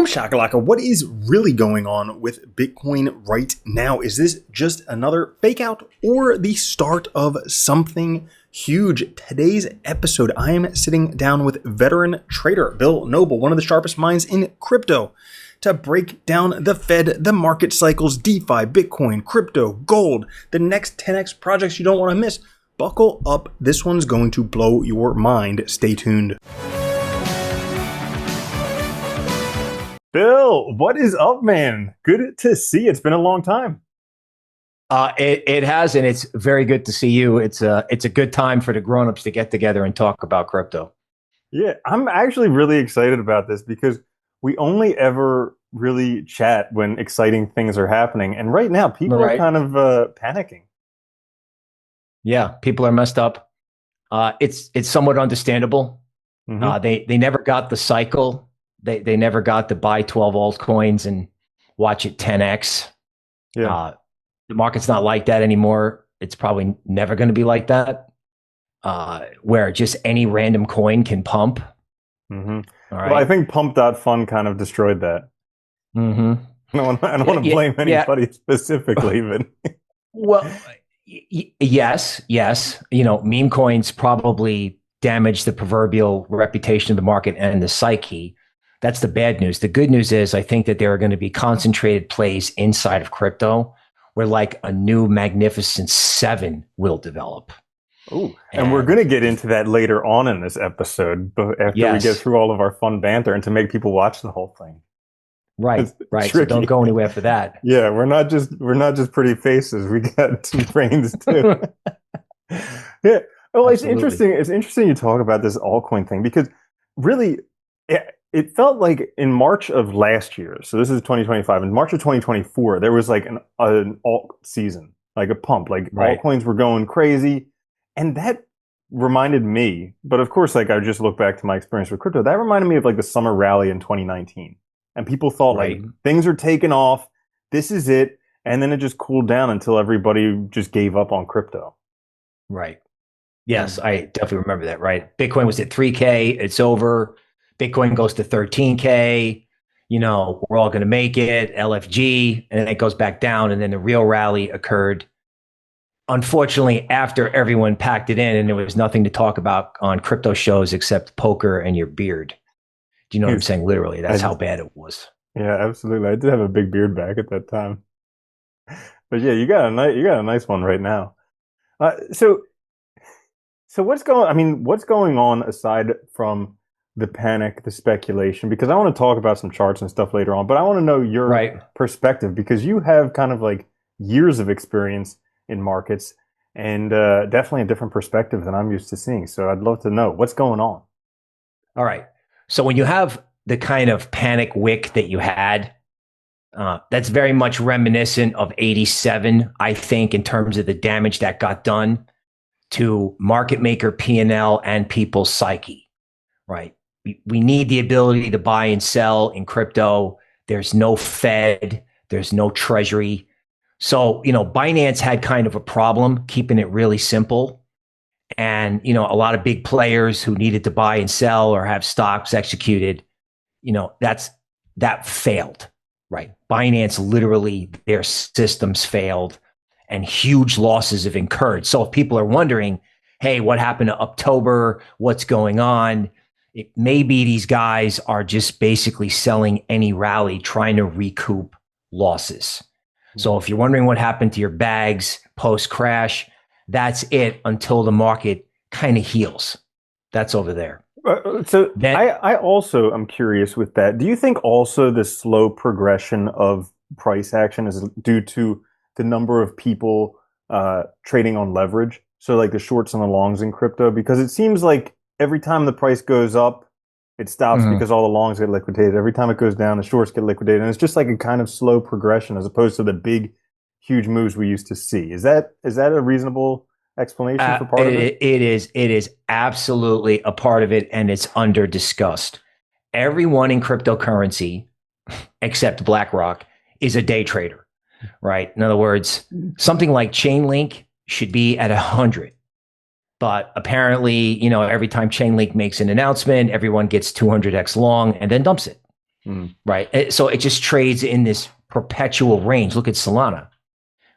Boom shakalaka, what is really going on with Bitcoin right now? Is this just another fake out or the start of something huge? Today's episode, I am sitting down with veteran trader Bill Noble, one of the sharpest minds in crypto, to break down the Fed, the market cycles, DeFi, Bitcoin, crypto, gold, the next 10x projects you don't want to miss. Buckle up. This one's going to blow your mind. Stay tuned. Bill, what is up, man? Good to see you. It's been a long time. It has, and it's very good to see you. It's a good time for the grown-ups to get together and talk about crypto. Yeah, I'm actually really excited about this because we only ever really chat when exciting things are happening. And right now, people are kind of panicking. Yeah, people are messed up. It's somewhat understandable. Mm-hmm. They never got the cycle. They never got to buy 12 altcoins and watch it 10x. Yeah. The market's not like that anymore. It's probably never going to be like that, where just any random coin can pump. Mm-hmm. All right. Well, I think pump.fun kind of destroyed that. Mm-hmm. I don't want to blame anybody specifically, but well, yes. You know, meme coins probably damaged the proverbial reputation of the market and the psyche. That's the bad news. The good news is I think that there are going to be concentrated plays inside of crypto where like a new Magnificent Seven will develop. Oh, and we're going to get into that later on in this episode after we get through all of our fun banter and to make people watch the whole thing. Right. So don't go anywhere for that. Yeah, we're not just pretty faces. We got some brains too. Yeah. Well, Absolutely. It's interesting you talk about this altcoin thing because really it felt like in March of last year, so this is 2025, in March of 2024, there was like an alt season, like a pump, like altcoins were going crazy. And that reminded me, but of course, like I just look back to my experience with crypto, that reminded me of like the summer rally in 2019. And people thought like things are taking off, this is it. And then it just cooled down until everybody just gave up on crypto. Right. Yes, I definitely remember that, right? Bitcoin was at 3K, it's over. Bitcoin goes to 13K, you know, we're all going to make it, LFG, and then it goes back down. And then the real rally occurred, unfortunately, after everyone packed it in and there was nothing to talk about on crypto shows except poker and your beard. Do you know what I'm saying? Literally, that's how bad it was. Yeah, absolutely. I did have a big beard back at that time. But yeah, you got a nice one right now. So what's going on aside from the panic, the speculation, because I want to talk about some charts and stuff later on, but I want to know your perspective because you have kind of like years of experience in markets and definitely a different perspective than I'm used to seeing. So I'd love to know what's going on. All right. So when you have the kind of panic wick that you had, that's very much reminiscent of 87, I think, in terms of the damage that got done to market maker P&L and people's psyche, right? We need the ability to buy and sell in crypto. There's no Fed, there's no treasury. So, you know, Binance had kind of a problem keeping it really simple. And, you know, a lot of big players who needed to buy and sell or have stocks executed, you know, that failed, right? Binance literally, their systems failed and huge losses have incurred. So if people are wondering, hey, what happened to October? What's going on? Maybe these guys are just basically selling any rally, trying to recoup losses. So if you're wondering what happened to your bags post-crash, that's it until the market kind of heals. That's over there. So then, I also am curious with that. Do you think also the slow progression of price action is due to the number of people trading on leverage? So like the shorts and the longs in crypto? Because it seems like every time the price goes up, it stops because all the longs get liquidated. Every time it goes down, the shorts get liquidated. And it's just like a kind of slow progression as opposed to the big, huge moves we used to see. Is that a reasonable explanation for part of it? It is absolutely a part of it, and it's under discussed. Everyone in cryptocurrency, except BlackRock, is a day trader, right? In other words, something like Chainlink should be at 100. But apparently, you know, every time Chainlink makes an announcement, everyone gets 200x long and then dumps it. right? So it just trades in this perpetual range. Look at Solana,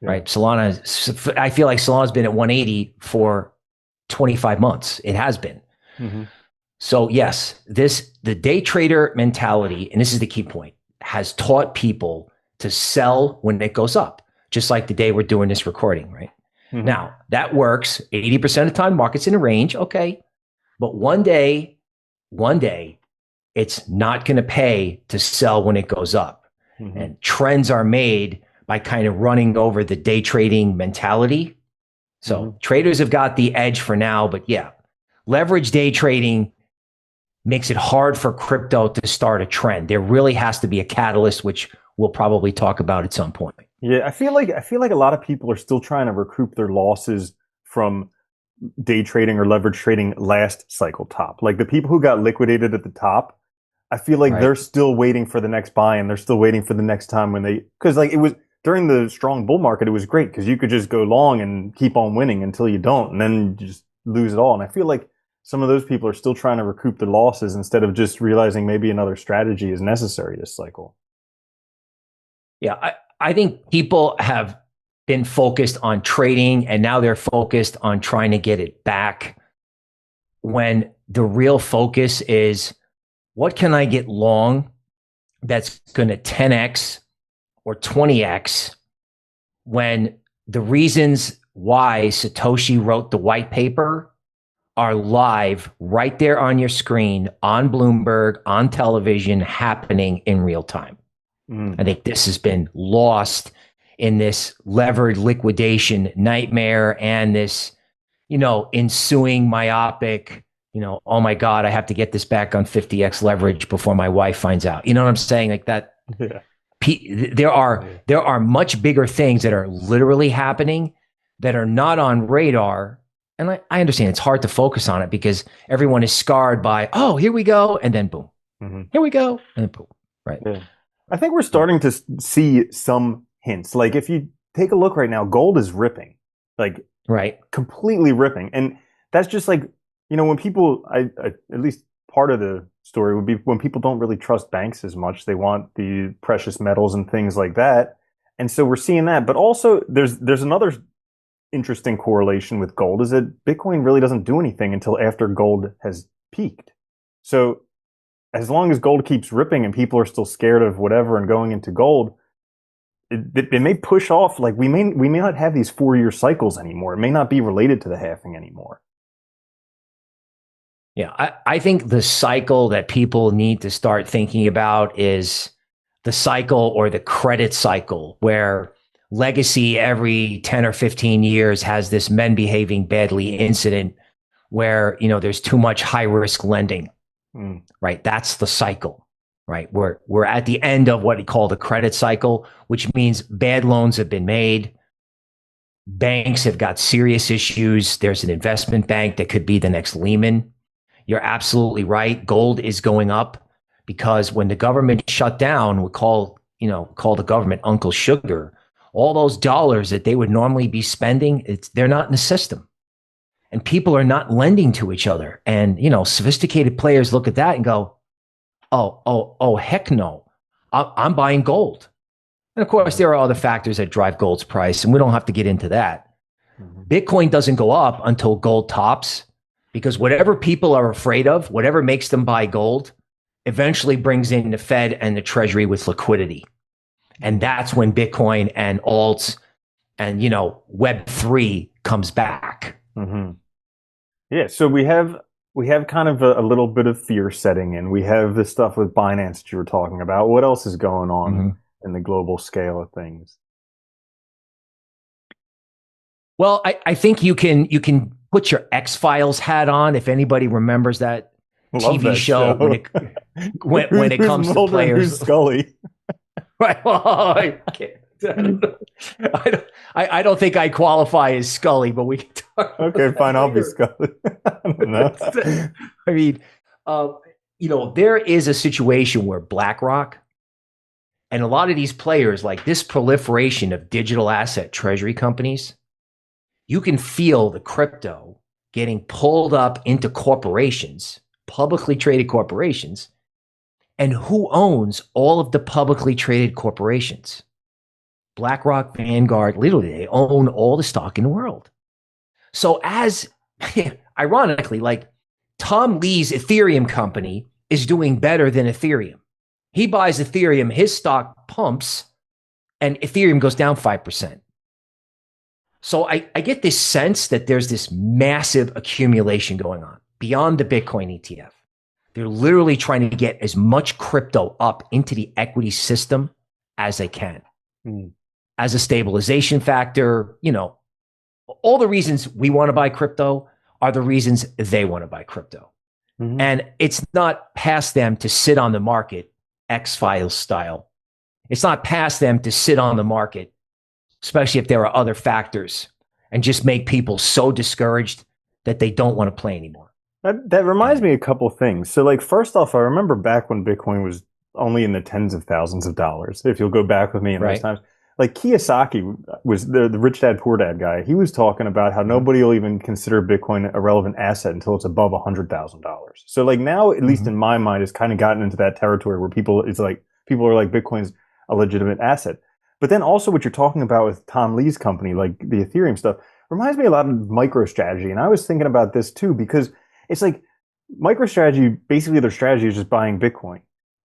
right? Solana, I feel like Solana's been at 180 for 25 months. It has been. So yes, the day trader mentality, and this is the key point, has taught people to sell when it goes up, just like the day we're doing this recording, right? Now, that works 80% of the time, market's in a range, okay. But one day, it's not going to pay to sell when it goes up. And trends are made by kind of running over the day trading mentality. So traders have got the edge for now, but yeah, leverage day trading makes it hard for crypto to start a trend. There really has to be a catalyst, which we'll probably talk about at some point. Yeah, I feel like a lot of people are still trying to recoup their losses from day trading or leverage trading last cycle top. Like the people who got liquidated at the top, I feel like they're still waiting for the next buy, and they're still waiting for the next time when because like it was during the strong bull market, it was great because you could just go long and keep on winning until you don't, and then you just lose it all. And I feel like some of those people are still trying to recoup their losses instead of just realizing maybe another strategy is necessary this cycle. Yeah, I think people have been focused on trading, and now they're focused on trying to get it back, when the real focus is, what can I get long that's going to 10x or 20x, when the reasons why Satoshi wrote the white paper are live right there on your screen, on Bloomberg, on television, happening in real time. I think this has been lost in this levered liquidation nightmare and this, ensuing myopic, oh my God, I have to get this back on 50x leverage before my wife finds out. You know what I'm saying? Like that. Yeah. There are much bigger things that are literally happening that are not on radar. And I understand it's hard to focus on it because everyone is scarred by, oh, here we go. And then boom, here we go. And then boom. Right. Yeah. I think we're starting to see some hints. Like if you take a look right now, gold is ripping, like completely ripping. And that's just like, when people, at least part of the story would be when people don't really trust banks as much, they want the precious metals and things like that. And so we're seeing that. But also there's another interesting correlation with gold is that Bitcoin really doesn't do anything until after gold has peaked. So as long as gold keeps ripping and people are still scared of whatever and going into gold, it may push off. Like we may not have these 4-year cycles anymore. It may not be related to the halving anymore. Yeah, I think the cycle that people need to start thinking about is the cycle or the credit cycle, where legacy every 10 or 15 years has this men behaving badly incident where, there's too much high risk lending. Right. That's the cycle, right? We're at the end of what we call the credit cycle, which means bad loans have been made. Banks have got serious issues. There's an investment bank that could be the next Lehman. You're absolutely right. Gold is going up because when the government shut down, we call the government Uncle Sugar. All those dollars that they would normally be spending, they're not in the system. And people are not lending to each other. And, sophisticated players look at that and go, oh, heck no, I'm buying gold. And of course, there are other factors that drive gold's price, and we don't have to get into that. Bitcoin doesn't go up until gold tops, because whatever people are afraid of, whatever makes them buy gold, eventually brings in the Fed and the Treasury with liquidity. And that's when Bitcoin and alts and, Web3 comes back. Yeah, so we have kind of a little bit of fear setting in. We have this stuff with Binance that you were talking about. What else is going on in the global scale of things? Well, I think you can put your X-Files hat on, if anybody remembers that TV show when it comes to players. Who's Scully? Right. Well, I don't think I qualify as Scully, but we can talk. Okay, fine. I'll be Scully. I don't know. I mean, there is a situation where BlackRock and a lot of these players, like this proliferation of digital asset treasury companies, you can feel the crypto getting pulled up into corporations, publicly traded corporations, And who owns all of the publicly traded corporations? BlackRock, Vanguard, literally, they own all the stock in the world. So as ironically, like Tom Lee's Ethereum company is doing better than Ethereum. He buys Ethereum, his stock pumps, and Ethereum goes down 5%. So I get this sense that there's this massive accumulation going on beyond the Bitcoin ETF. They're literally trying to get as much crypto up into the equity system as they can. As a stabilization factor, you know, all the reasons we want to buy crypto are the reasons they want to buy crypto. And it's not past them to sit on the market, X-Files style. It's not past them to sit on the market, especially if there are other factors, and just make people so discouraged that they don't want to play anymore. That reminds me of a couple of things. So, like, first off, I remember back when Bitcoin was only in the tens of thousands of dollars. If you'll go back with me in those times, like Kiyosaki was the rich dad, poor dad guy. He was talking about how nobody will even consider Bitcoin a relevant asset until it's above $100,000. So, like, now, at least in my mind, it's kind of gotten into that territory where people are like, Bitcoin's a legitimate asset. But then also what you're talking about with Tom Lee's company, like the Ethereum stuff, reminds me a lot of MicroStrategy. And I was thinking about this too, because it's like MicroStrategy, basically their strategy is just buying Bitcoin.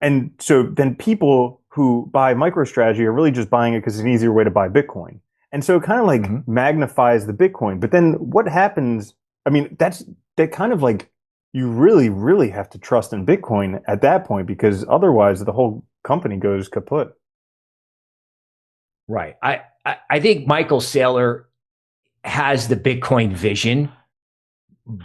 And so then people who buy MicroStrategy are really just buying it because it's an easier way to buy Bitcoin. And so it kind of like magnifies the Bitcoin. But then what happens? I mean, that kind of like, you really, really have to trust in Bitcoin at that point, because otherwise the whole company goes kaput. Right. I think Michael Saylor has the Bitcoin vision,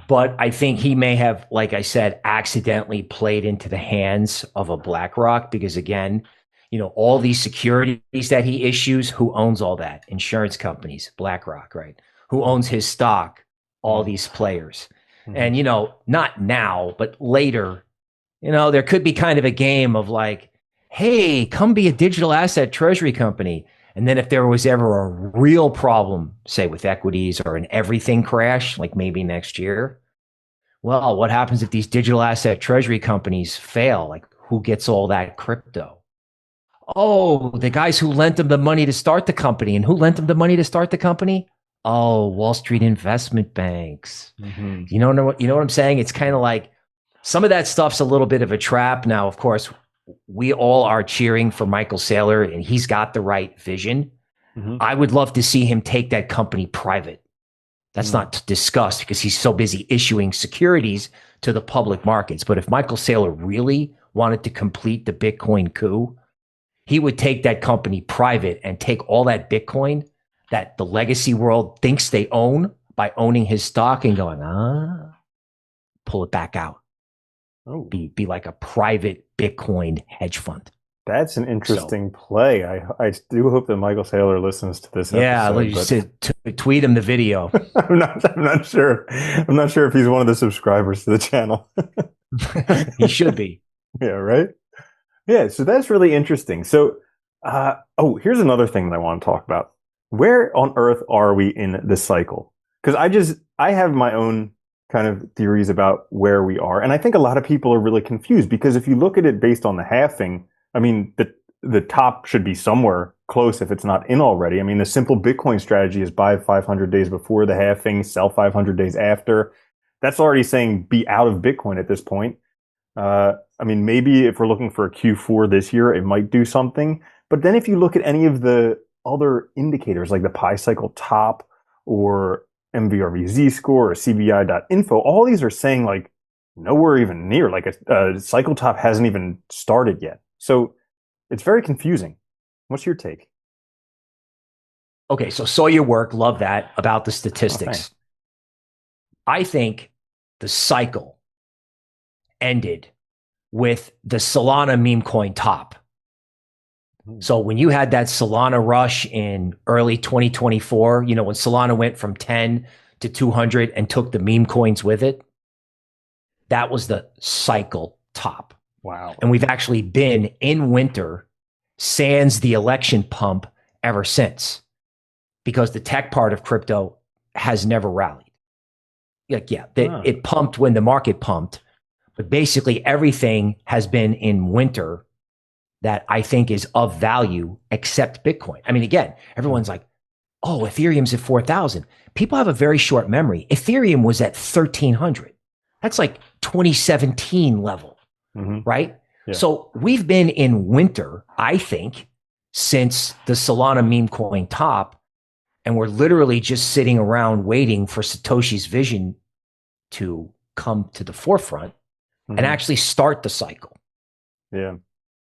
but I think he may have, like I said, accidentally played into the hands of a BlackRock, because again, you know, all these securities that he issues, who owns all that? Insurance companies, BlackRock, right? Who owns his stock? All these players. And, you know, not now, but later, you know, there could be kind of a game of like, hey, come be a digital asset treasury company. And then if there was ever a real problem, say with equities or an everything crash, like maybe next year, well, what happens if these digital asset treasury companies fail? Like, who gets all that crypto? Oh, the guys who lent them the money to start the company. And who lent them the money to start the company? Oh, Wall Street investment banks. You know what I'm saying? It's kind of like some of that stuff's a little bit of a trap. Now, of course, we all are cheering for Michael Saylor, and he's got the right vision. I would love to see him take that company private. That's not discussed because he's so busy issuing securities to the public markets. But if Michael Saylor really wanted to complete the Bitcoin coup, he would take that company private and take all that Bitcoin that the legacy world thinks they own by owning his stock and going, pull it back out. Be like a private Bitcoin hedge fund. That's an interesting play. I do hope that Michael Saylor listens to this episode. Yeah, tweet him the video. I'm not sure. I'm not sure if he's one of the subscribers to the channel. He should be. Yeah, right? Yeah, so that's really interesting. So, here's another thing that I want to talk about. Where on earth are we in this cycle? Because I have my own kind of theories about where we are. And I think a lot of people are really confused, because if you look at it based on the halving, I mean, the top should be somewhere close if it's not in already. I mean, the simple Bitcoin strategy is buy 500 days before the halving, sell 500 days after. That's already saying be out of Bitcoin at this point. I mean, maybe if we're looking for a Q4 this year, it might do something. But then if you look at any of the other indicators like the Pi Cycle top or MVRV Z-score or CBI.info, all these are saying like nowhere even near, like a cycle top hasn't even started yet. So it's very confusing. What's your take? Okay, so saw your work, love that, about the statistics. I think the cycle ended with the Solana meme coin top. So when you had that Solana rush in early 2024, you know, when Solana went from 10 to 200 and took the meme coins with it, that was the cycle top. Wow. And we've actually been in winter sans the election pump ever since, because the tech part of crypto has never rallied. Like, it pumped when the market pumped, But basically everything has been in winter that I think is of value except Bitcoin. I mean, again, everyone's like, oh, Ethereum's at 4,000. People have a very short memory. Ethereum was at 1,300. That's like 2017 level, right? Yeah. So we've been in winter, I think, since the Solana meme coin top, and we're literally just sitting around waiting for Satoshi's vision to come to the forefront and actually start the cycle. Yeah.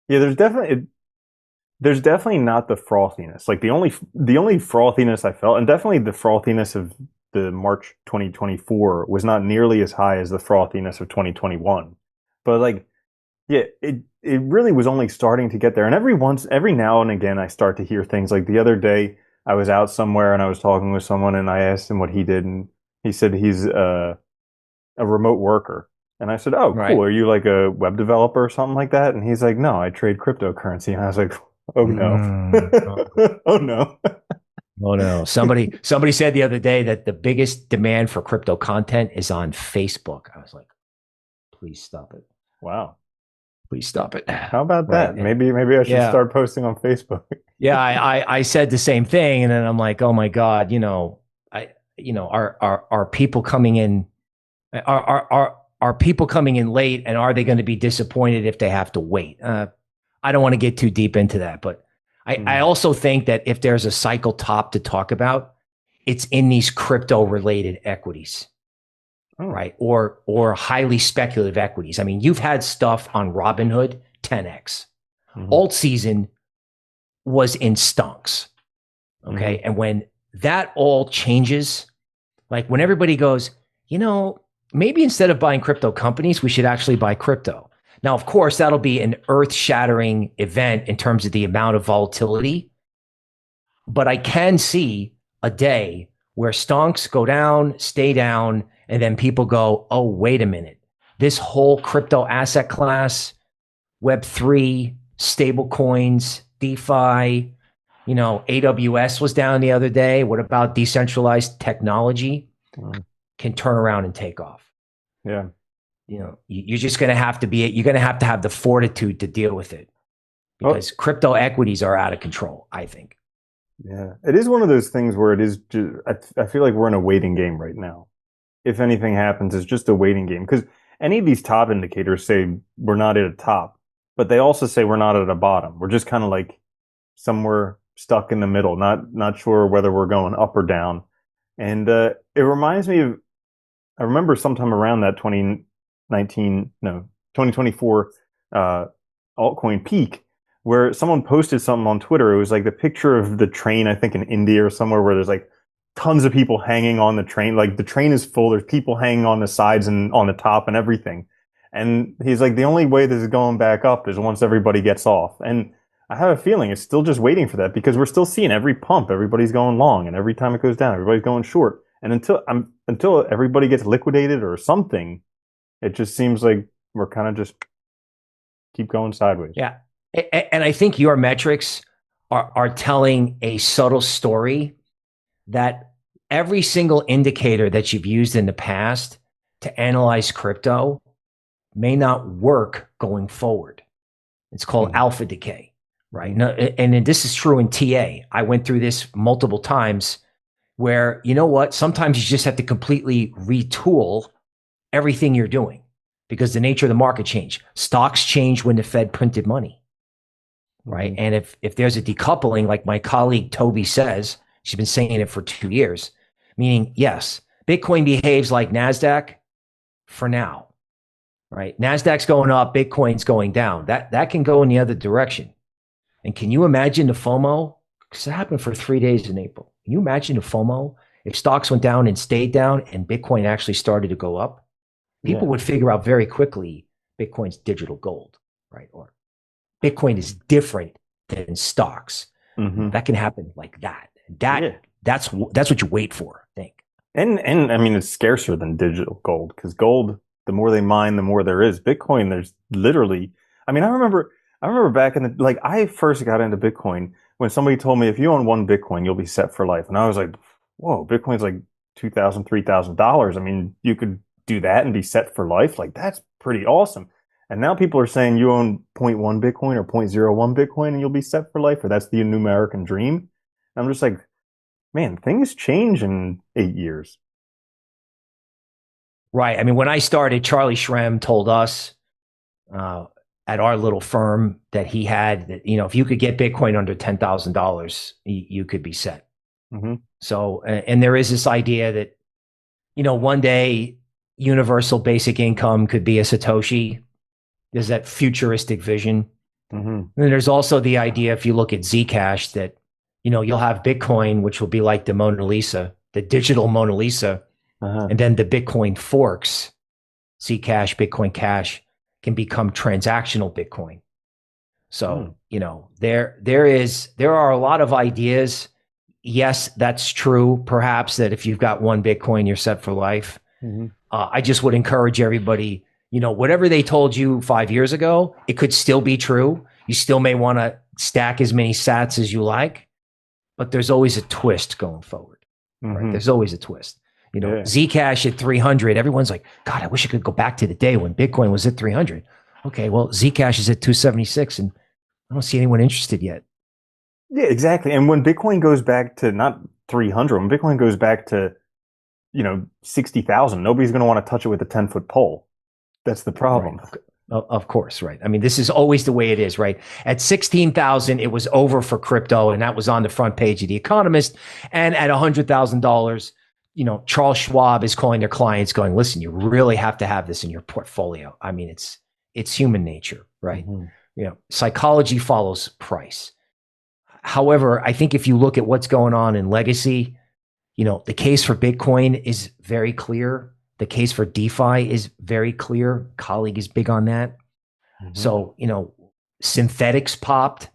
Yeah, there's definitely not the frothiness. Like the only frothiness I felt, and definitely the frothiness of the March 2024 was not nearly as high as the frothiness of 2021. But like, yeah, it really was only starting to get there. And every now and again, I start to hear things. Like the other day, I was out somewhere and I was talking with someone, and I asked him what he did, and he said he's a remote worker. And I said, oh, cool. Right. Are you like a web developer or something like that? And he's like, no, I trade cryptocurrency. And I was like, oh no. Oh no. Oh no. Somebody said the other day that the biggest demand for crypto content is on Facebook. I was like, please stop it. Wow. Please stop it. How about that? Right. Maybe I should start posting on Facebook. Yeah, I said the same thing. And then I'm like, oh my God, are people coming in? Are people coming in late, and are they going to be disappointed if they have to wait? I don't want to get too deep into that, but I also think that if there's a cycle top to talk about, it's in these crypto related equities, right? Or highly speculative equities. I mean, you've had stuff on Robinhood 10x. Alt season was in stunks. Okay. And when that all changes, like when everybody goes, maybe instead of buying crypto companies, we should actually buy crypto. Now, of course, that'll be an earth-shattering event in terms of the amount of volatility. But I can see a day where stonks go down, stay down, and then people go, oh, wait a minute. This whole crypto asset class, Web3, stable coins, DeFi, AWS was down the other day. What about decentralized technology? Can turn around and take off. Yeah. You're just going to have to you're going to have the fortitude to deal with it, because crypto equities are out of control, I think. Yeah. It is one of those things where it is just, I feel like we're in a waiting game right now. If anything happens, it's just a waiting game, because any of these top indicators say we're not at a top, but they also say we're not at a bottom. We're just kind of like somewhere stuck in the middle, not sure whether we're going up or down. And it reminds me of, I remember sometime around that 2024 altcoin peak, where someone posted something on Twitter. It was like the picture of the train, I think in India or somewhere, where there's like tons of people hanging on the train. Like the train is full. There's people hanging on the sides and on the top and everything. And he's like, the only way this is going back up is once everybody gets off. And I have a feeling it's still just waiting for that, because we're still seeing every pump, everybody's going long, and every time it goes down, everybody's going short. And until everybody gets liquidated or something, it just seems like we're kind of just keep going sideways. Yeah. And I think your metrics are telling a subtle story that every single indicator that you've used in the past to analyze crypto may not work going forward. It's called alpha decay. Right. And this is true in TA. I went through this multiple times where, sometimes you just have to completely retool everything you're doing, because the nature of the market changed. Stocks changed when the Fed printed money. Right. And if there's a decoupling, like my colleague Toby says, she's been saying it for 2 years, meaning, yes, Bitcoin behaves like NASDAQ for now. Right. NASDAQ's going up, Bitcoin's going down. That can go in the other direction. And can you imagine the FOMO? Because it happened for 3 days in April. Can you imagine the FOMO if stocks went down and stayed down and Bitcoin actually started to go up? People would figure out very quickly Bitcoin's digital gold, right? Or Bitcoin is different than stocks. That can happen like that. That's what you wait for, I think. And I mean, it's scarcer than digital gold, because gold, the more they mine, the more there is. Bitcoin, there's literally, I mean, I remember back in the, I first got into Bitcoin when somebody told me, if you own one Bitcoin, you'll be set for life. And I was like, whoa, Bitcoin's like $2,000, $3,000. I mean, you could do that and be set for life, like that's pretty awesome. And now people are saying you own zero point 0.1 Bitcoin or 0.01 Bitcoin and you'll be set for life, or that's the new American dream. And I'm just like, man, things change in 8 years. Right. I mean, when I started, Charlie Shrem told us at our little firm that he had that, if you could get Bitcoin under $10,000, you could be set. Mm-hmm. So, and there is this idea that, one day universal basic income could be a Satoshi. There's that futuristic vision. Mm-hmm. And there's also the idea, if you look at Zcash, that, you'll have Bitcoin, which will be like the Mona Lisa, the digital Mona Lisa. And then the Bitcoin forks, Zcash, Bitcoin Cash, can become transactional Bitcoin. So, there are a lot of ideas. Yes, that's true. Perhaps that if you've got one Bitcoin, you're set for life. Mm-hmm. I just would encourage everybody, whatever they told you 5 years ago, it could still be true. You still may want to stack as many sats as you like, but there's always a twist going forward. Mm-hmm. Right? There's always a twist. Zcash at 300, everyone's like, God, I wish I could go back to the day when Bitcoin was at 300. Okay, well, Zcash is at 276, and I don't see anyone interested yet. Yeah, exactly. And when Bitcoin goes back to not 300, when Bitcoin goes back to, 60,000, nobody's going to want to touch it with a 10-foot pole. That's the problem. Right. Of course, right. I mean, this is always the way it is, right? At 16,000, it was over for crypto, and that was on the front page of The Economist. And at $100,000, Charles Schwab is calling their clients going, listen, you really have to have this in your portfolio. I mean, it's human nature, right? Mm-hmm. Psychology follows price. However, I think if you look at what's going on in legacy, the case for Bitcoin is very clear. The case for DeFi is very clear. Colleague is big on that. Mm-hmm. So, synthetics popped.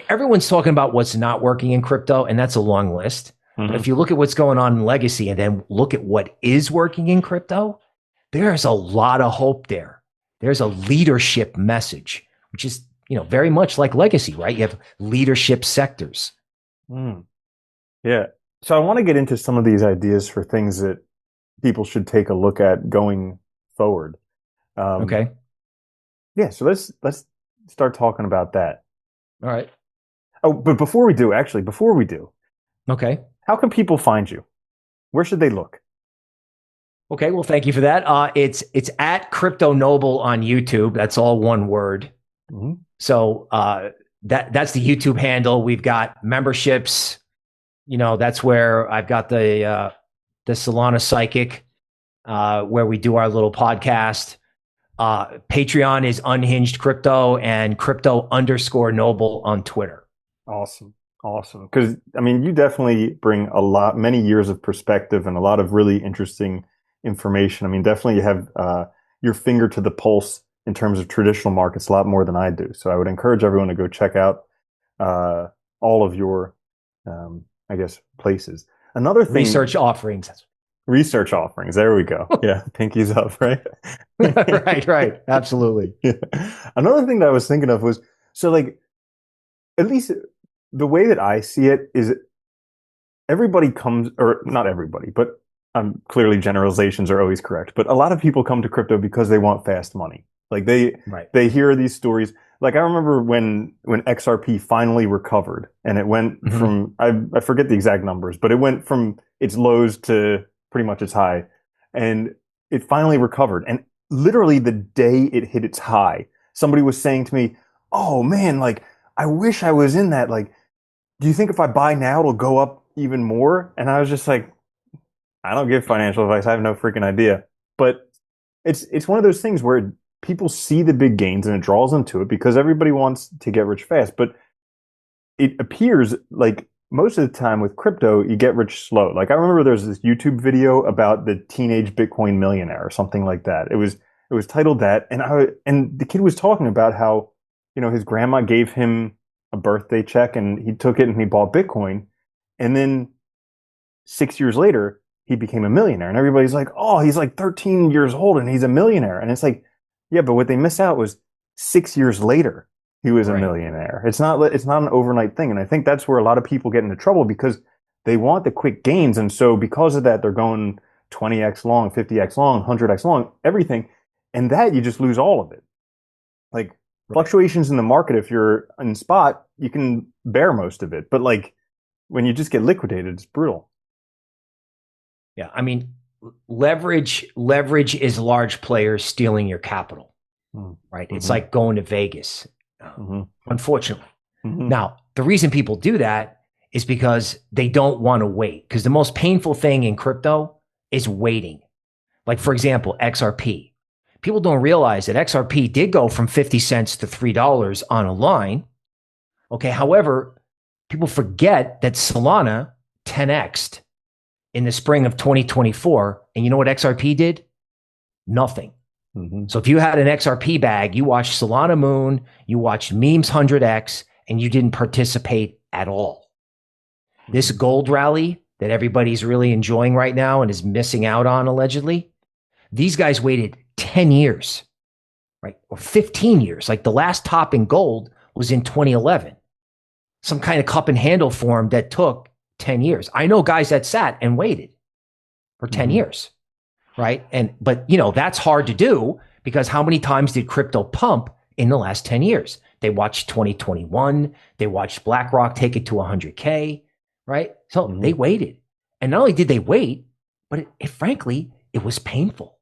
Everyone's talking about what's not working in crypto, and that's a long list. Mm-hmm. But if you look at what's going on in legacy and then look at what is working in crypto, there's a lot of hope there. There's a leadership message, which is, very much like legacy, right? You have leadership sectors. Yeah. So I want to get into some of these ideas for things that people should take a look at going forward. Okay. Yeah. So let's start talking about that. All right. Oh, but before we do, okay. How can people find you? Where should they look? Okay, well, thank you for that. It's at Crypto Noble on YouTube. That's all one word. Mm-hmm. So that's the YouTube handle. We've got memberships. That's where I've got the Solana Psychic, where we do our little podcast. Patreon is Unhinged Crypto and Crypto_Noble on Twitter. Awesome. Because, I mean, you definitely bring many years of perspective and a lot of really interesting information. I mean, definitely you have your finger to the pulse in terms of traditional markets a lot more than I do. So I would encourage everyone to go check out all of your, places. Another thing. Research offerings. There we go. Yeah. Pinky's up, right? Right. Absolutely. Yeah. Another thing that I was thinking of was, so like, at least the way that I see it is everybody comes, or not everybody, but clearly generalizations are always correct, but a lot of people come to crypto because they want fast money. Like they hear these stories. Like I remember when XRP finally recovered and it went mm-hmm. from, I forget the exact numbers, but it went from its lows to pretty much its high, and it finally recovered. And literally the day it hit its high, somebody was saying to me, oh man, like I wish I was in that. Like, do you think if I buy now, it'll go up even more? And I was just like, I don't give financial advice. I have no freaking idea. But it's one of those things where people see the big gains and it draws them to it because everybody wants to get rich fast. But it appears like most of the time with crypto, you get rich slow. Like I remember there's this YouTube video about the teenage Bitcoin millionaire or something like that. It was titled that, and the kid was talking about how, his grandma gave him a birthday check and he took it and he bought Bitcoin, and then 6 years later he became a millionaire, and everybody's like, oh, he's like 13 years old and he's a millionaire. And it's like, yeah, but what they miss out was 6 years later he was a millionaire. It's not an overnight thing. And I think that's where a lot of people get into trouble because they want the quick gains. And so because of that, they're going 20x long, 50x long, 100x long, everything. And that you just lose all of it. Like fluctuations in the market, if you're in spot, you can bear most of it. But like when you just get liquidated, it's brutal. Yeah. I mean, leverage is large players stealing your capital, right? It's like going to Vegas, unfortunately. Now, the reason people do that is because they don't want to wait. Because the most painful thing in crypto is waiting. Like, for example, XRP. People don't realize that XRP did go from 50 cents to $3 on a line. Okay. However, people forget that Solana 10x'd in the spring of 2024. And you know what XRP did? Nothing. So if you had an XRP bag, you watched Solana Moon, you watched Memes 100x, and you didn't participate at all. This gold rally that everybody's really enjoying right now and is missing out on allegedly, these guys waited 10 years, right? Or 15 years. Like the last top in gold was in 2011. Some kind of cup and handle form that took 10 years. I know guys that sat and waited for 10 years, right? But you know, that's hard to do because how many times did crypto pump in the last 10 years? They watched 2021. They watched BlackRock take it to 100K, right? So they waited. And not only did they wait, but frankly, it was painful.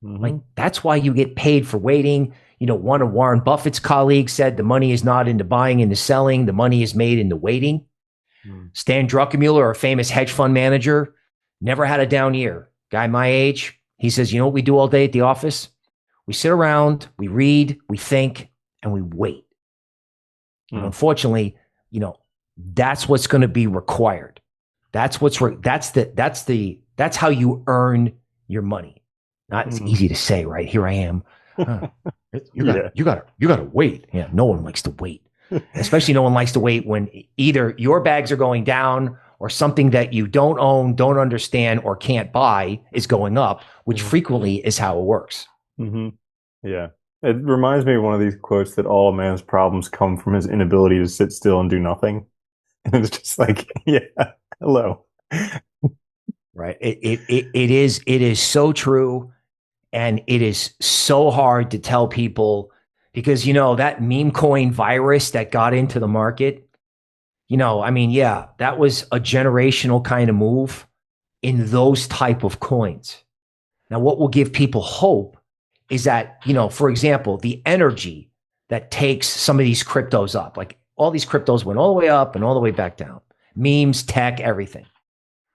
Like that's why you get paid for waiting. You know, one of Warren Buffett's colleagues said the money is not in the buying and the selling. The money is made in the waiting. Stan Druckenmiller, a famous hedge fund manager, never had a down year. Guy my age, he says, you know what we do all day at the office? We sit around, we read, we think, and we wait. And unfortunately, you know, that's what's going to be required. That's how you earn your money. Not it's easy to say, right? Here I am. You gotta wait. Yeah, no one likes to wait. Especially no one likes to wait when either your bags are going down or something that you don't own, don't understand, or can't buy is going up, which frequently is how it works. Yeah. It reminds me of one of these quotes that all a man's problems come from his inability to sit still and do nothing. And it's just like, yeah, hello. Right. It is so true. And it is so hard to tell people because, you know, that meme coin virus that got into the market, you know, I mean, yeah, that was a generational kind of move in those type of coins. Now, what will give people hope is that, you know, for example, the energy that takes some of these cryptos up, like all these cryptos went all the way up and all the way back down, memes, tech, everything.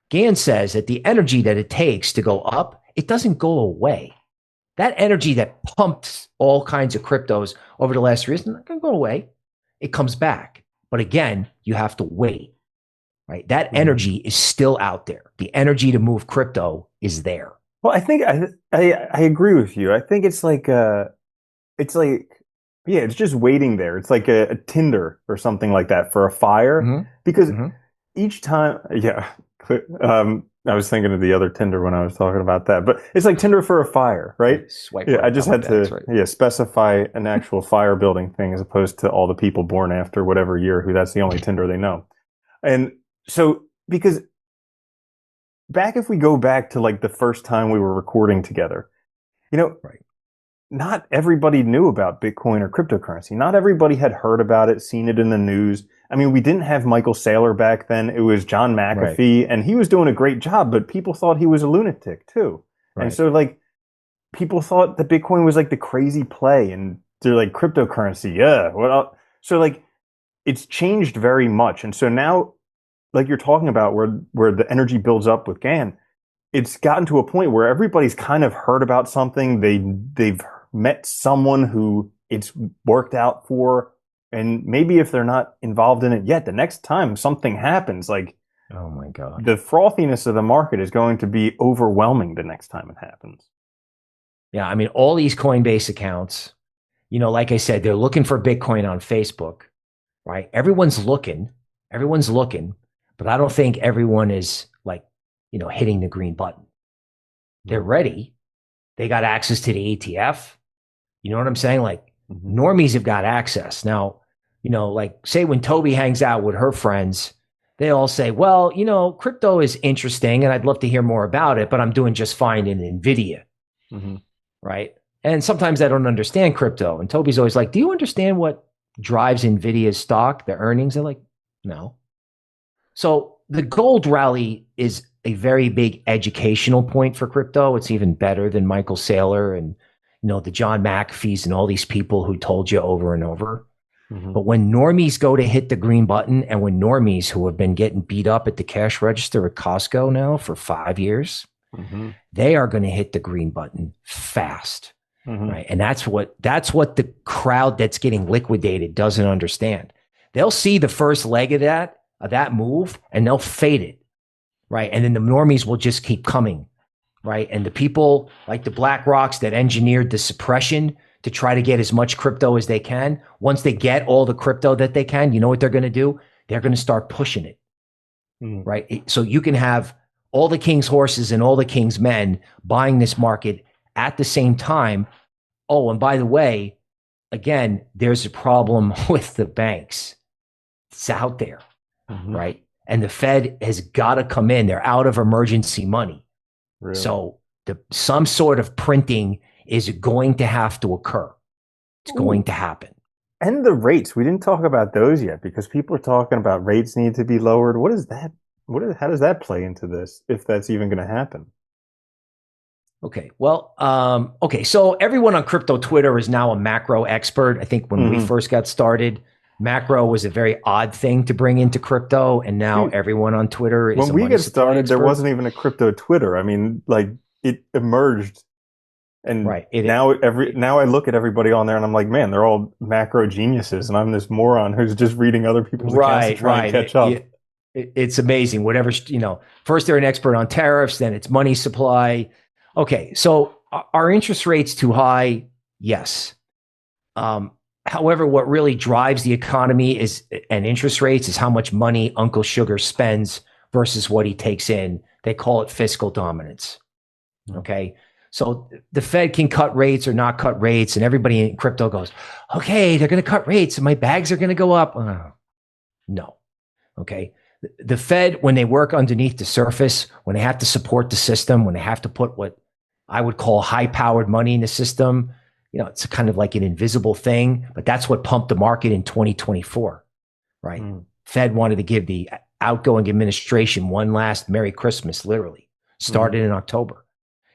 Gann says that the energy that it takes to go up, it doesn't go away. That energy that pumped all kinds of cryptos over the last 3 years, not going to go away. It comes back. But again, you have to wait, right? That energy is still out there. The energy to move crypto is there. Well, I think I agree with you. I think it's like yeah, it's just waiting there. It's like a Tinder or something like that for a fire. Because each time, yeah, I was thinking of the other Tinder when I was talking about that, but it's like Tinder for a fire, right? Swipe yeah, right. I just had to specify an actual fire building thing as opposed to all the people born after whatever year who that's the only Tinder they know. And so because if we go back to like the first time we were recording together, you know, not everybody knew about Bitcoin or cryptocurrency. Not everybody had heard about it, seen it in the news. I mean, we didn't have Michael Saylor back then. It was John McAfee, and he was doing a great job, but people thought he was a lunatic too. And so like people thought that Bitcoin was like the crazy play and they're like cryptocurrency. Yeah. So like it's changed very much. And so now, like you're talking about where the energy builds up with Gann, it's gotten to a point where everybody's kind of heard about something. They've met someone who it's worked out for. And maybe if they're not involved in it yet, the next time something happens, like, oh my God, the frothiness of the market is going to be overwhelming the next time it happens. Yeah. I mean, all these Coinbase accounts, you know, like I said, they're looking for Bitcoin on Facebook, right? Everyone's looking, but I don't think everyone is like, you know, hitting the green button. They're ready. They got access to the ETF. You know what I'm saying? Like normies have got access. Now, you know, like say when Toby hangs out with her friends, they all say, well, crypto is interesting and I'd love to hear more about it, but I'm doing just fine in NVIDIA. Mm-hmm. Right. And sometimes I don't understand crypto. And Toby's always like, do you understand what drives NVIDIA's stock, the earnings? They're like, no. So the gold rally is a very big educational point for crypto. It's even better than Michael Saylor and, the John McAfee's and all these people who told you over and over. Mm-hmm. But when normies go to hit the green button, and when normies who have been getting beat up at the cash register at Costco now for 5 years, mm-hmm. they are going to hit the green button fast. Mm-hmm. Right. And that's what the crowd that's getting liquidated doesn't understand. They'll see the first leg of that move and they'll fade it. Right. And then the normies will just keep coming. Right. And the people like the Black Rocks that engineered the suppression to try to get as much crypto as they can. Once they get all the crypto that they can, you know what they're going to do? They're going to start pushing it. Mm-hmm. Right. So you can have all the king's horses and all the king's men buying this market at the same time. Oh, and by the way, again, there's a problem with the banks. It's out there. Mm-hmm. Right. And the Fed has got to come in. They're out of emergency money. Really? So some sort of printing is going to have to occur. It's going to happen. And the rates, we didn't talk about those yet because people are talking about rates need to be lowered. What is that? How does that play into this, if that's even going to happen? Okay. Well, so everyone on crypto Twitter is now a macro expert. I think when mm-hmm. we first got started, macro was a very odd thing to bring into crypto, and now everyone on Twitter is. When we got started, there wasn't even a crypto Twitter. I mean, like it emerged, and right. Now I look at everybody on there, and I'm like, man, they're all macro geniuses, and I'm this moron who's just reading other people's accounts to try and catch up. It's amazing. Whatever, first they're an expert on tariffs, then it's money supply. Okay, so are interest rates too high? Yes. However, what really drives the economy and interest rates is how much money Uncle Sugar spends versus what he takes in. They call it fiscal dominance. Okay. So the Fed can cut rates or not cut rates, and everybody in crypto goes, okay, they're going to cut rates and my bags are going to go up. No. Okay. The Fed, when they work underneath the surface, when they have to support the system, when they have to put what I would call high powered money in the system, it's kind of like an invisible thing, but that's what pumped the market in 2024, right? Fed wanted to give the outgoing administration one last Merry Christmas, literally. Started in October.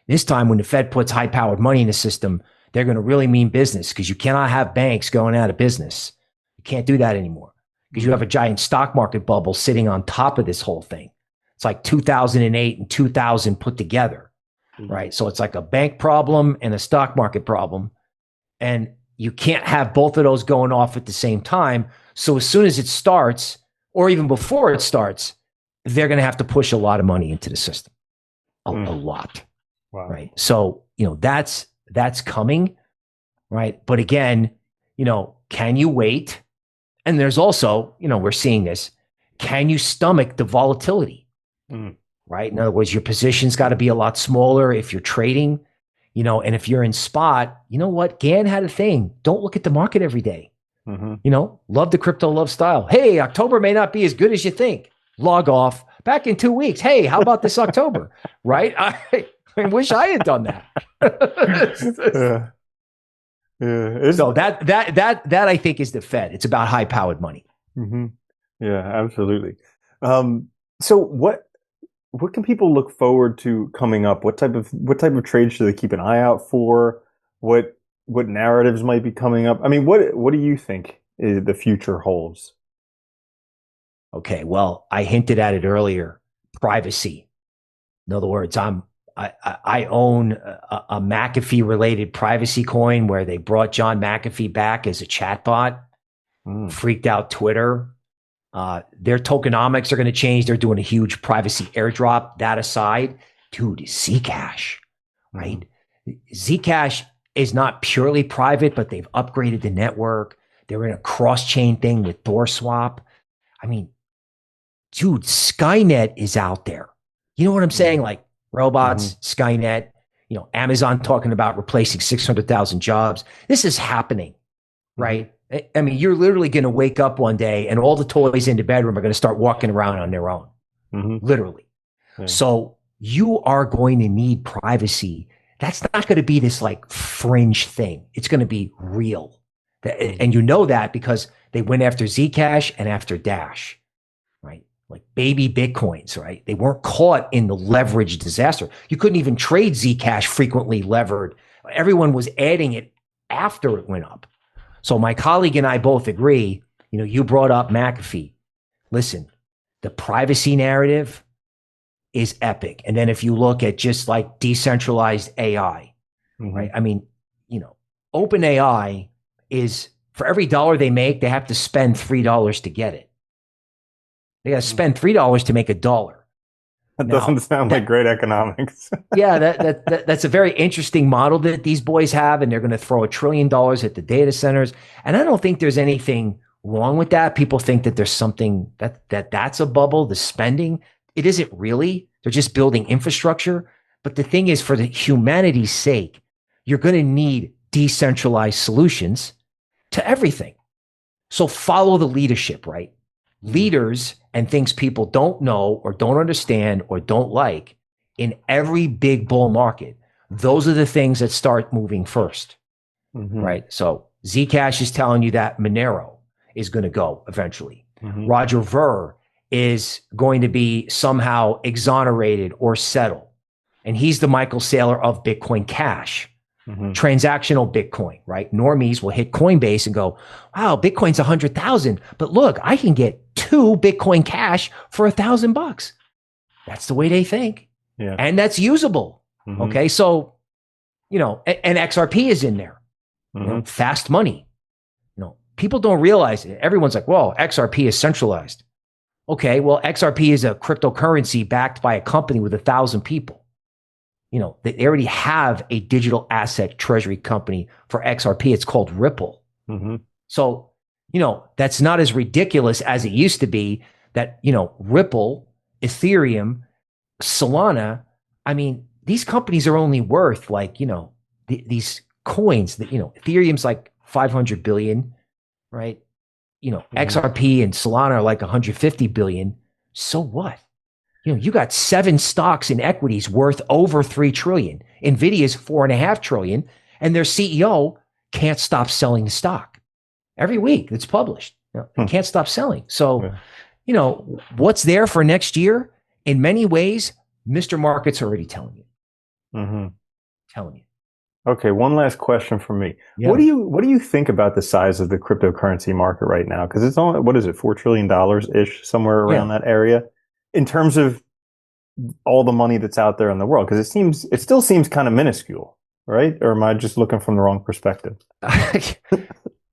This time when the Fed puts high-powered money in the system, they're going to really mean business because you cannot have banks going out of business. You can't do that anymore because you have a giant stock market bubble sitting on top of this whole thing. It's like 2008 and 2000 put together, right? So it's like a bank problem and a stock market problem. And you can't have both of those going off at the same time. So as soon as it starts, or even before it starts, they're going to have to push a lot of money into the system. A lot. Wow. Right. So, that's coming. Right. But again, can you wait? And there's also, we're seeing this. Can you stomach the volatility? Right. In other words, your position's got to be a lot smaller if you're trading. And if you're in spot, you know what? Gann had a thing. Don't look at the market every day. Love the crypto, love style. Hey, October may not be as good as you think. Log off. Back in 2 weeks. Hey, how about this October? Right? I wish I had done that. So that I think is the Fed. It's about high powered money. Yeah, absolutely. So what can people look forward to coming up? What type of trades should they keep an eye out for? What narratives might be coming up? I mean, what do you think the future holds? Okay, well, I hinted at it earlier. Privacy. In other words, I own a McAfee related privacy coin where they brought John McAfee back as a chatbot. Freaked out Twitter. Their tokenomics are going to change. They're doing a huge privacy airdrop. That aside, dude, Zcash, right? Zcash is not purely private, but they've upgraded the network. They're in a cross-chain thing with ThorSwap. I mean, dude, Skynet is out there. You know what I'm saying? Like robots, Skynet, Amazon talking about replacing 600,000 jobs. This is happening, right? I mean, you're literally going to wake up one day and all the toys in the bedroom are going to start walking around on their own, literally. Yeah. So you are going to need privacy. That's not going to be this like fringe thing. It's going to be real. And you know that because they went after Zcash and after Dash, right? Like baby Bitcoins, right? They weren't caught in the leverage disaster. You couldn't even trade Zcash frequently levered. Everyone was adding it after it went up. So my colleague and I both agree, you brought up McAfee. Listen, the privacy narrative is epic. And then if you look at just like decentralized AI, right? I mean, OpenAI is for every dollar they make, they have to spend $3 to get it. They got to spend $3 to make $1. That doesn't sound like great economics. Yeah, that's a very interesting model that these boys have, and they're going to throw $1 trillion at the data centers. And I don't think there's anything wrong with that. People think that there's something that's a bubble, the spending. It isn't really. They're just building infrastructure. But the thing is, for the humanity's sake, you're going to need decentralized solutions to everything. So follow the leadership, right? Leaders and things people don't know or don't understand or don't like in every big bull market. Those are the things that start moving first, right? So Zcash is telling you that Monero is going to go eventually. Roger Ver is going to be somehow exonerated or settled. And he's the Michael Saylor of Bitcoin Cash. Transactional Bitcoin, right? Normies will hit Coinbase and go, wow, Bitcoin's 100,000, but look, I can get 2 Bitcoin Cash for $1,000. That's the way they think. Yeah. And that's usable. Okay. So, and XRP is in there, fast money. People don't realize it. Everyone's like, well, XRP is centralized. Okay. Well, XRP is a cryptocurrency backed by a company with 1,000 people. They already have a digital asset treasury company for XRP. It's called Ripple. So, that's not as ridiculous as it used to be that, Ripple, Ethereum, Solana, I mean, these companies are only worth like, these coins that, Ethereum's like 500 billion, right? XRP and Solana are like 150 billion. So what? You got 7 stocks in equities worth over 3 trillion. NVIDIA's 4.5 trillion, and their CEO can't stop selling the stock. Every week it's published. They can't stop selling. So, what's there for next year? In many ways, Mr. Market's already telling you. Telling you. Okay, one last question from me. Yeah. What do you think about the size of the cryptocurrency market right now? Because it's only, what is it, $4 trillion ish, somewhere around that area? In terms of all the money that's out there in the world, because it still seems kind of minuscule, right? Or am I just looking from the wrong perspective?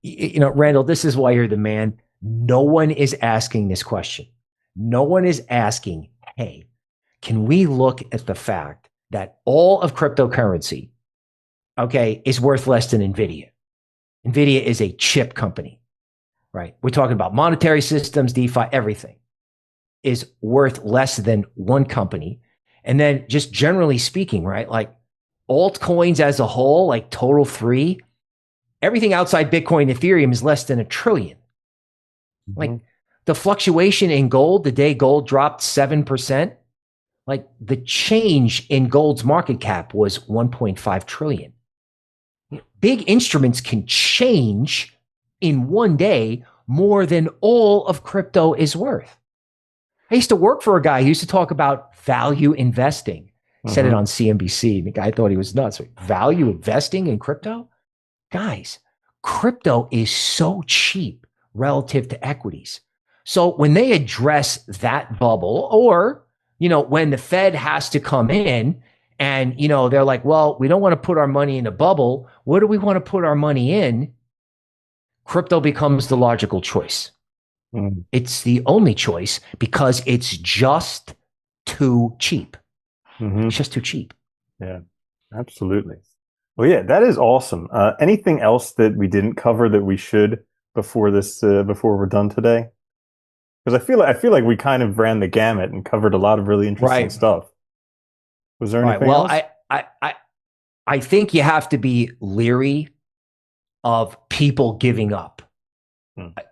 Randall, this is why you're the man. No one is asking this question. No one is asking, hey, can we look at the fact that all of cryptocurrency, is worth less than NVIDIA? NVIDIA is a chip company, right? We're talking about monetary systems, DeFi, everything is worth less than one company. And then just generally speaking, right? Like altcoins as a whole, like total 3, everything outside Bitcoin, Ethereum is less than $1 trillion. Like the fluctuation in gold, the day gold dropped 7%, like the change in gold's market cap was 1.5 trillion. Big instruments can change in one day more than all of crypto is worth. I used to work for a guy who used to talk about value investing. He said it on CNBC. The guy thought he was nuts. Value investing in crypto? Guys, crypto is so cheap relative to equities. So when they address that bubble, or, when the Fed has to come in and, they're like, well, we don't want to put our money in a bubble. What do we want to put our money in? Crypto becomes the logical choice. It's the only choice because it's just too cheap. It's just too cheap. Yeah, absolutely. Well, yeah, that is awesome. Anything else that we didn't cover that we should before we're done today? Because I feel like we kind of ran the gamut and covered a lot of really interesting stuff. Was there anything else? I think you have to be leery of people giving up.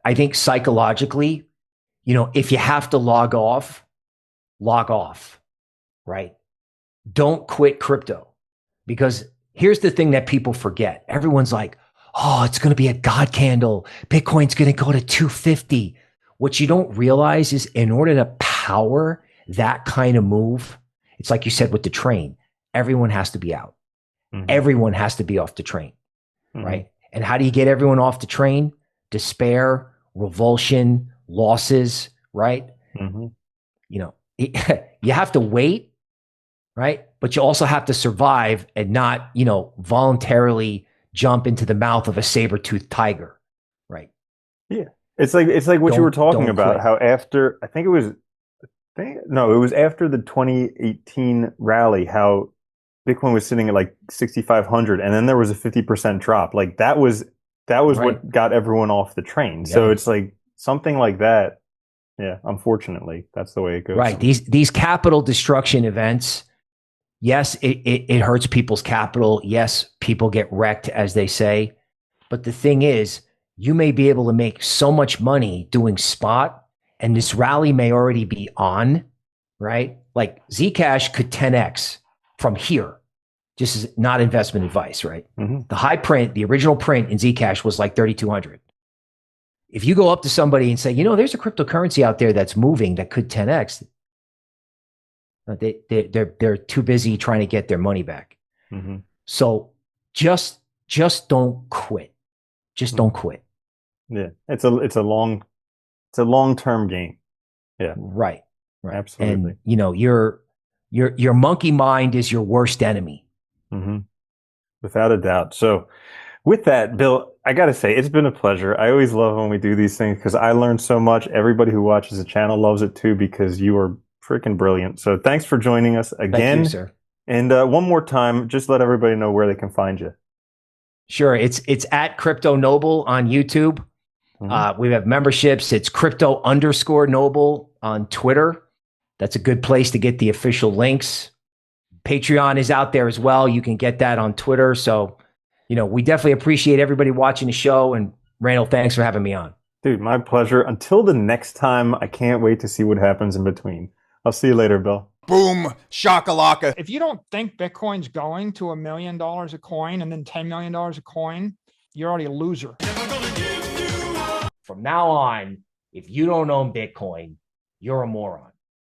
I think psychologically, you know, if you have to log off, right? Don't quit crypto, because here's the thing that people forget. Everyone's like, oh, it's going to be a God candle. Bitcoin's going to go to 250. What you don't realize is in order to power that kind of move, it's like you said with the train, everyone has to be out. Everyone has to be off the train, right? And how do you get everyone off the train? Despair, revulsion, losses, right? You know, you have to wait, right? But you also have to survive and not, you know, voluntarily jump into the mouth of a saber-toothed tiger, right? Yeah. It's like what you were talking about, quit. how after, it was after the 2018 rally, how Bitcoin was sitting at like 6,500 and then there was a 50% drop. Like that was right. What got everyone off the train. Yeah. So it's like something like that. Yeah, unfortunately, that's the way it goes. Right. These capital destruction events, yes, it hurts people's capital. Yes, people get wrecked, as they say. But the thing is, you may be able to make so much money doing spot, and this rally may already be on, right? Like Zcash could 10x from here. This is not investment advice, right? The high print, the original print in Zcash was like 3,200. If you go up to somebody and say, you know, there's a cryptocurrency out there that's moving that could 10x, they're too busy trying to get their money back. So just don't quit. Just don't quit. Yeah, it's a long-term game. Yeah, right. Absolutely. And you know, your monkey mind is your worst enemy. Without a doubt. So with that, Bill, I got to say, it's been a pleasure. I always love when we do these things because I learned so much. Everybody who watches the channel loves it too because you are freaking brilliant. So thanks for joining us again. Thank you, sir. And one more time, just let everybody know where they can find you. Sure. It's at Crypto Noble on YouTube. We have memberships. It's Crypto_Noble on Twitter. That's a good place to get the official links. Patreon is out there as well. You can get that on Twitter. So, you know, we definitely appreciate everybody watching the show. And Randall, thanks for having me on. Dude, my pleasure. Until the next time, I can't wait to see what happens in between. I'll see you later, Bill. Boom, shakalaka. If you don't think Bitcoin's going to $1 million a coin and then $10 million a coin, you're already a loser. From now on, if you don't own Bitcoin, you're a moron.